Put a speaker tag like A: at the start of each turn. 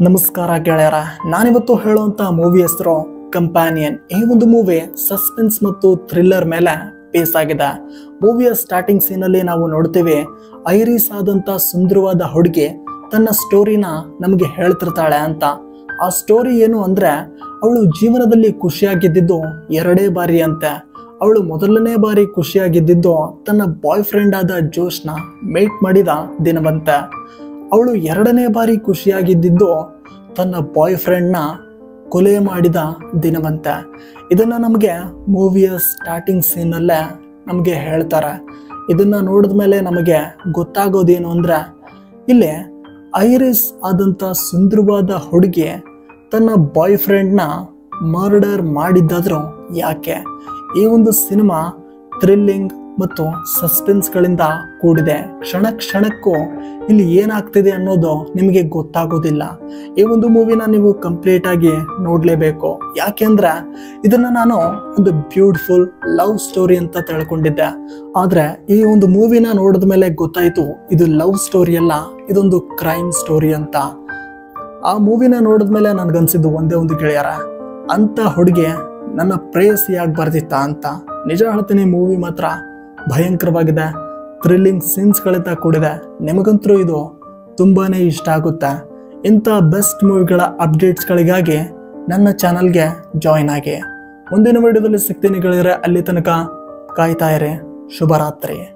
A: ನಮಸ್ಕಾರ ಗೆಳೆಯರ, ನಾನಿವತ್ತು ಹೇಳುವಂತ ಮೂವಿ ಹೆಸರು ಕಂಪ್ಯಾನಿಯನ್. ಈ ಒಂದು ಮೂವಿ ಸಸ್ಪೆನ್ಸ್ ಮತ್ತು ಥ್ರಿಲ್ಲರ್ ಮೇಲೆ ಬೇಸ್ ಆಗಿದೆ. ಮೂವಿಯ ಸ್ಟಾರ್ಟಿಂಗ್ ಸೀನಲ್ಲಿ ನಾವು ನೋಡ್ತೀವಿ, ಐರಿಸ್ ಆದಂತ ಸುಂದರವಾದ ಹುಡುಗಿ ತನ್ನ ಸ್ಟೋರಿನ ನಮಗೆ ಹೇಳ್ತಿರ್ತಾಳೆ ಅಂತ. ಆ ಸ್ಟೋರಿ ಏನು ಅಂದ್ರೆ, ಅವಳು ಜೀವನದಲ್ಲಿ ಖುಷಿಯಾಗಿದ್ದು ಎರಡೇ ಬಾರಿ ಅಂತೆ. ಅವಳು ಮೊದಲನೇ ಬಾರಿ ಖುಷಿಯಾಗಿದ್ದು ತನ್ನ ಬಾಯ್ ಫ್ರೆಂಡ್ ಆದ ಜೋಶ್ನ ಮೀಟ್ ಮಾಡಿದ ದಿನವಂತೆ. ಅವಳು ಎರಡನೇ ಬಾರಿ ಖುಷಿಯಾಗಿದ್ದು ತನ್ನ ಬಾಯ್ ಫ್ರೆಂಡ್ನ ಕೊಲೆ ಮಾಡಿದ ದಿನವಂತೆ. ಇದನ್ನ ನಮಗೆ ಮೂವಿಯ ಸ್ಟಾರ್ಟಿಂಗ್ ಸೀನಲ್ಲೇ ನಮಗೆ ಹೇಳ್ತಾರೆ. ಇದನ್ನ ನೋಡಿದ ಮೇಲೆ ನಮಗೆ ಗೊತ್ತಾಗೋದೇನು ಅಂದ್ರೆ, ಇಲ್ಲಿ ಐರಿಸ್ ಆದಂಥ ಸುಂದರವಾದ ಹುಡುಗಿ ತನ್ನ ಬಾಯ್ ಫ್ರೆಂಡ್ನ ಮರ್ಡರ್ ಮಾಡಿದ್ದಾದ್ರೂ ಯಾಕೆ? ಈ ಒಂದು ಸಿನಿಮಾ ಥ್ರಿಲ್ಲಿಂಗ್ ಮತ್ತು ಸಸ್ಪೆನ್ಸ್ಗಳಿಂದ ಕೂಡಿದೆ. ಕ್ಷಣ ಕ್ಷಣಕ್ಕೂ ಇಲ್ಲಿ ಏನಾಗ್ತಿದೆ ಅನ್ನೋದು ನಿಮಗೆ ಗೊತ್ತಾಗೋದಿಲ್ಲ. ಈ ಒಂದು ಮೂವಿನ ನೀವು ಕಂಪ್ಲೀಟ್ ಆಗಿ ನೋಡಲೇಬೇಕು. ಯಾಕೆಂದ್ರೆ ಇದನ್ನ ನಾನು ಒಂದು ಬ್ಯೂಟಿಫುಲ್ ಲವ್ ಸ್ಟೋರಿ ಅಂತ ತಿಳ್ಕೊಂಡಿದ್ದೆ. ಆದ್ರೆ ಈ ಒಂದು ಮೂವಿನ ನೋಡಿದ ಮೇಲೆ ಗೊತ್ತಾಯ್ತು, ಇದು ಲವ್ ಸ್ಟೋರಿ ಅಲ್ಲ, ಇದೊಂದು ಕ್ರೈಮ್ ಸ್ಟೋರಿ ಅಂತ. ಆ ಮೂವಿನ ನೋಡಿದ ಮೇಲೆ ನನ್ಗನ್ಸಿದ್ದು ಒಂದೇ ಒಂದು ಗೆಳೆಯರ, ಅಂತ ಹುಡುಗಿ ನನ್ನ ಪ್ರೇಯಸಿಯಾಗಿ ಬರ್ದಿತ್ತ ಅಂತ. ನಿಜ ಹೇಳ್ತೀನಿ, ಮೂವಿ ಮಾತ್ರ ಭಯಂಕರವಾಗಿದೆ. ಥ್ರಿಲ್ಲಿಂಗ್ ಸೀನ್ಸ್ಗಳಿಂದ ಕೂಡಿದೆ. ನಿಮಗಂತರೂ ಇದು ತುಂಬಾನೇ ಇಷ್ಟ ಆಗುತ್ತೆ. ಇಂಥ ಬೆಸ್ಟ್ ಮೂವಿಗಳ ಅಪ್ಡೇಟ್ಸ್ಗಳಿಗಾಗಿ ನನ್ನ ಚಾನಲ್ಗೆ ಜಾಯಿನ್ ಆಗಿ. ಮುಂದಿನ ವಿಡಿಯೋದಲ್ಲಿ ಸಿಗ್ತೀನಿ ಗೆಳೆಯರೆ. ಅಲ್ಲಿ ತನಕ ಕಾಯ್ತಾ ಇರಿ. ಶುಭರಾತ್ರಿ.